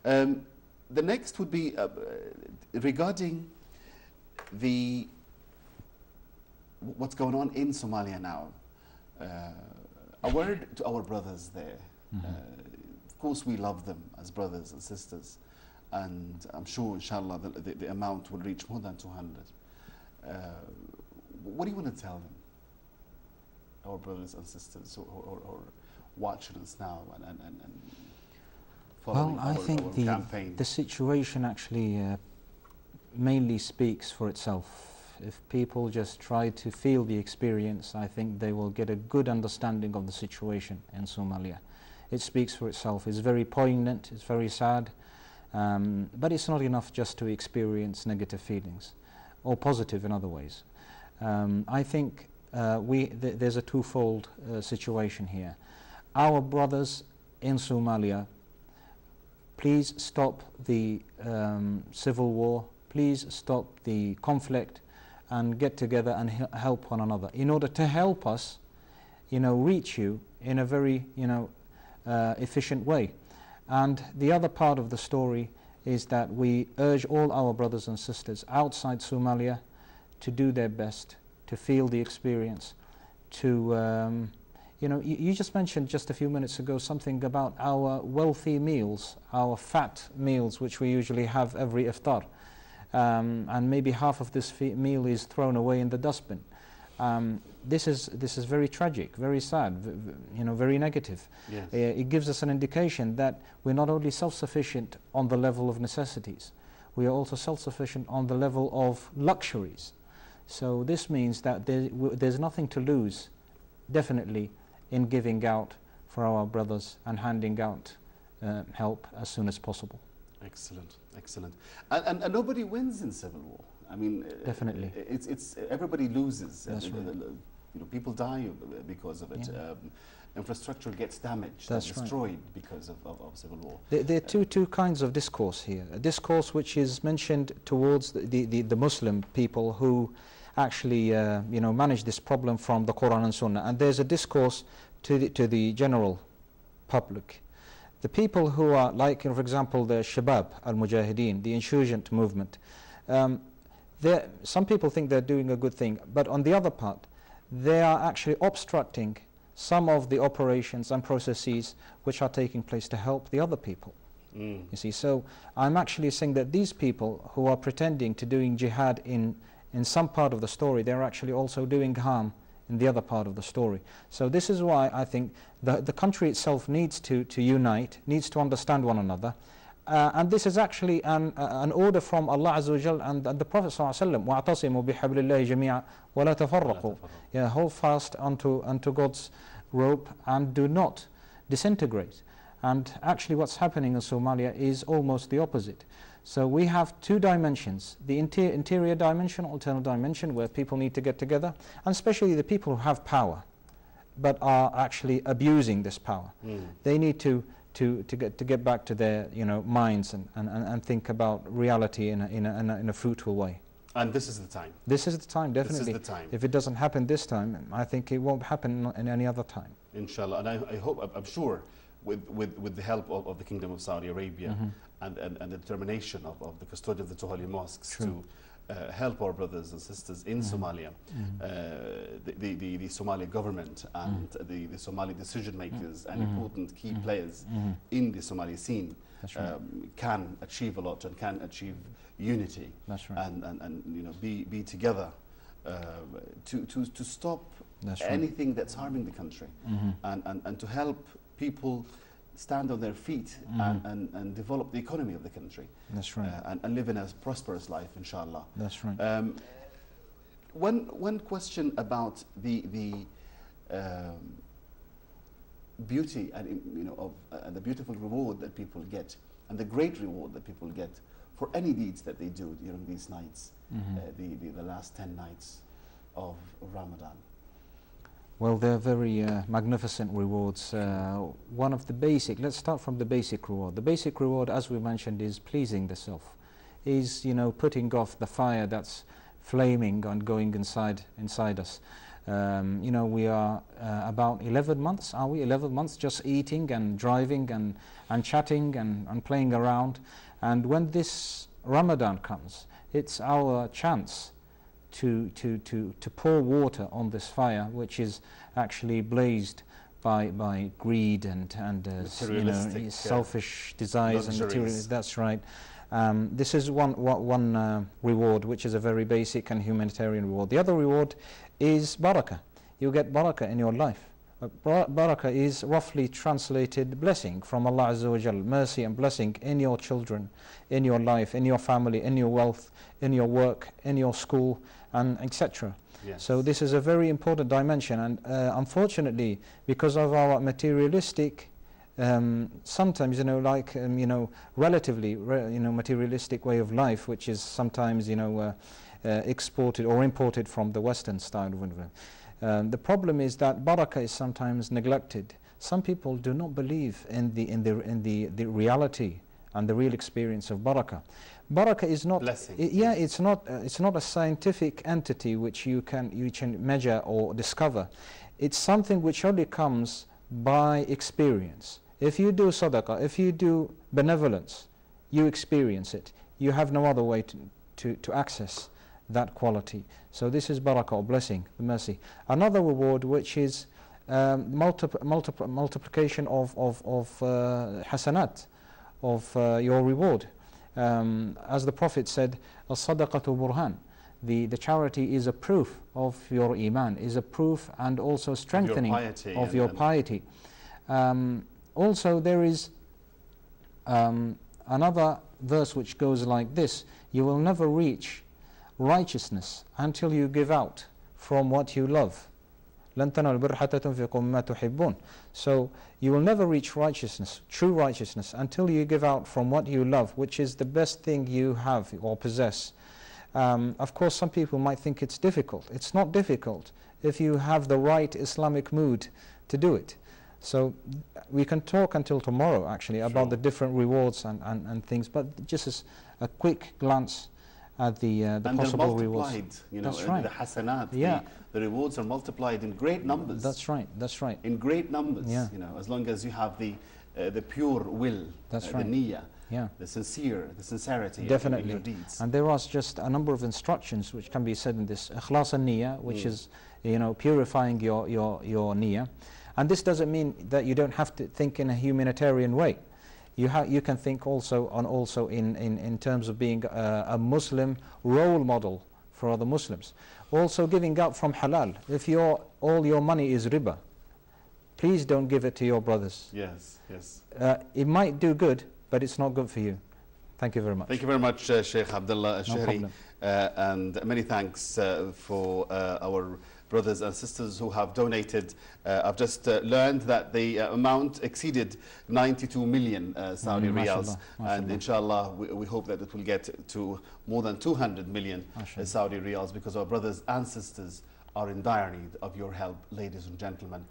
The next would be regarding what's going on in Somalia now. A word to our brothers there. Of course, we love them as brothers and sisters, and I'm sure, inshallah, the amount will reach more than 200. What do you want to tell them, our brothers and sisters who are watching us now and following well, I think our campaign? The situation actually mainly speaks for itself. If people just try to feel the experience, I think they will get a good understanding of the situation in Somalia. It speaks for itself. It's very poignant, it's very sad, but it's not enough just to experience negative feelings, or positive in other ways. I think there's a twofold situation here. Our brothers in Somalia, please stop the civil war, please stop the conflict, and get together and help one another in order to help us, reach you in a very, efficient way. And the other part of the story is that we urge all our brothers and sisters outside Somalia to do their best, to feel the experience, to, you just mentioned just a few minutes ago something about our wealthy meals, our fat meals, which we usually have every iftar. And maybe half of this meal is thrown away in the dustbin. This is very tragic, very sad, very negative. Yes. It gives us an indication that we're not only self-sufficient on the level of necessities, we are also self-sufficient on the level of luxuries. So this means that there's nothing to lose, definitely, in giving out for our brothers and handing out help as soon as possible. Excellent, excellent. And nobody wins in civil war. I mean, definitely, it's everybody loses. That's right. People die because of it. Yeah. Infrastructure gets damaged, destroyed because of civil war. There are two kinds of discourse here. A discourse which is mentioned towards the Muslim people who actually manage this problem from the Quran and Sunnah, and there's a discourse to the general public. The people who are like, for example, the Shabab al-Mujahideen, the insurgent movement, some people think they're doing a good thing, but on the other part, they are actually obstructing some of the operations and processes which are taking place to help the other people. You see, so I'm actually saying that these people who are pretending to doing jihad in some part of the story, they're actually also doing harm in the other part of the story. So this is why I think the country itself needs to unite, needs to understand one another. And this is actually an order from Allah Azza wa Jal and the Prophet ﷺ, وَاعْتَصِمُوا بِحَبْلِ اللَّهِ جَمِيعًا وَلَا تَفَرَّقُوا. Yeah, hold fast unto God's rope and do not disintegrate. And actually what's happening in Somalia is almost the opposite. So we have two dimensions, the interior dimension, alternate dimension, where people need to get together, and especially the people who have power, but are actually abusing this power. They need to get back to their minds and think about reality in a fruitful way. And this is the time. This is the time, definitely. This is the time. If it doesn't happen this time, I think it won't happen in any other time. Inshallah, and I hope, I'm sure, with the help of the Kingdom of Saudi Arabia and the determination of the custodian of the two holy mosques to help our brothers and sisters in Somalia, the Somali government and the Somali decision makers and important key players in the Somali scene can achieve a lot and can achieve unity. That's right. And be together to stop anything that's harming the country and to help people stand on their feet and develop the economy of the country. That's right. And live in a prosperous life, inshallah. That's right. One question about the beauty and of the beautiful reward that people get, and the great reward that people get for any deeds that they do during these nights, the last 10 nights of Ramadan. Well, they're very magnificent rewards. One of the basic, let's start from the basic reward. The basic reward, as we mentioned, is pleasing the self, is putting off the fire that's flaming and going inside us. You know, we are about 11 months, are we? 11 months just eating and driving and chatting and playing around. And when this Ramadan comes, it's our chance to pour water on this fire, which is actually blazed by greed and you know, selfish desires and material. That's right. This is one reward, which is a very basic and humanitarian reward. The other reward is barakah. You get barakah in your life. Barakah is roughly translated blessing from Allah Azza wa Jal, mercy and blessing in your children, in your life, in your family, in your wealth, in your work, in your school, and etc. Yes. So this is a very important dimension, and unfortunately, because of our materialistic, sometimes, you know, like you know, relatively, you know, materialistic way of life, which is sometimes, you know, exported or imported from the Western style. The problem is that barakah is sometimes neglected. Some people do not believe in the reality and the real experience of barakah. Barakah is not, it's not a scientific entity which you can measure or discover. It's something which only comes by experience. If you do sadaqah, if you do benevolence, you experience it. You have no other way to access that quality. So this is barakah, or blessing, the mercy. Another reward, which is multiplication of hasanat, of your reward. As the Prophet said, as-sadaqatu burhan. The charity is a proof of your iman, is a proof and also strengthening of your piety. Also, there is another verse which goes like this: you will never reach righteousness until you give out from what you love. لن تنالوا البر حتى تنفقوا مما تحبون. So you will never reach righteousness, true righteousness, until you give out from what you love, which is the best thing you have or possess. Of course, some people might think it's difficult. It's not difficult if you have the right Islamic mood to do it. So we can talk until tomorrow, actually, about the different rewards and things, but just as a quick glance at the possible rewards. You know, that's right. The hasanat, yeah. the rewards are multiplied in great numbers. That's right, that's right. In great numbers, yeah. You know, as long as you have the pure will, that's right. The niyyah, yeah. the sincerity Definitely. in your deeds. And there are just a number of instructions which can be said in this. Ikhlas al-niyyah, which is, you know, purifying your niyyah. And this doesn't mean that you don't have to think in a humanitarian way. You can think also in terms of being a Muslim role model for other Muslims. Also giving out from halal. If all your money is riba, please don't give it to your brothers. Yes, yes. It might do good, but it's not good for you. Thank you very much. Thank you very much, Sheikh Abdullah Al-Shahri. No problem. And many thanks for our brothers and sisters who have donated. I've just learned that the amount exceeded 92 million Saudi riyals. And inshallah, we hope that it will get to more than 200 million Saudi riyals, because our brothers and sisters are in dire need of your help, ladies and gentlemen.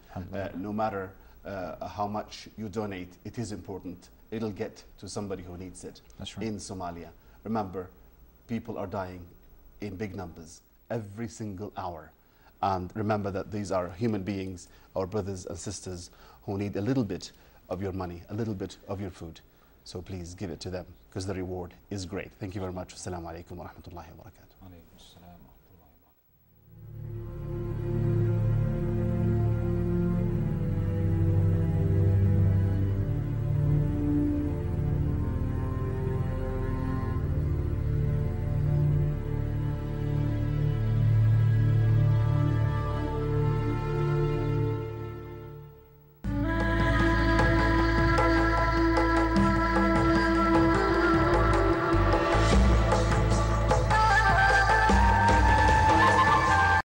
No matter how much you donate, it is important. It'll get to somebody who needs it. That's right. In Somalia. Remember, people are dying in big numbers every single hour. And remember that these are human beings, our brothers and sisters, who need a little bit of your money, a little bit of your food. So please give it to them, because the reward is great. Thank you very much. Assalamu alaikum wa rahmatullahi wa barakatuh.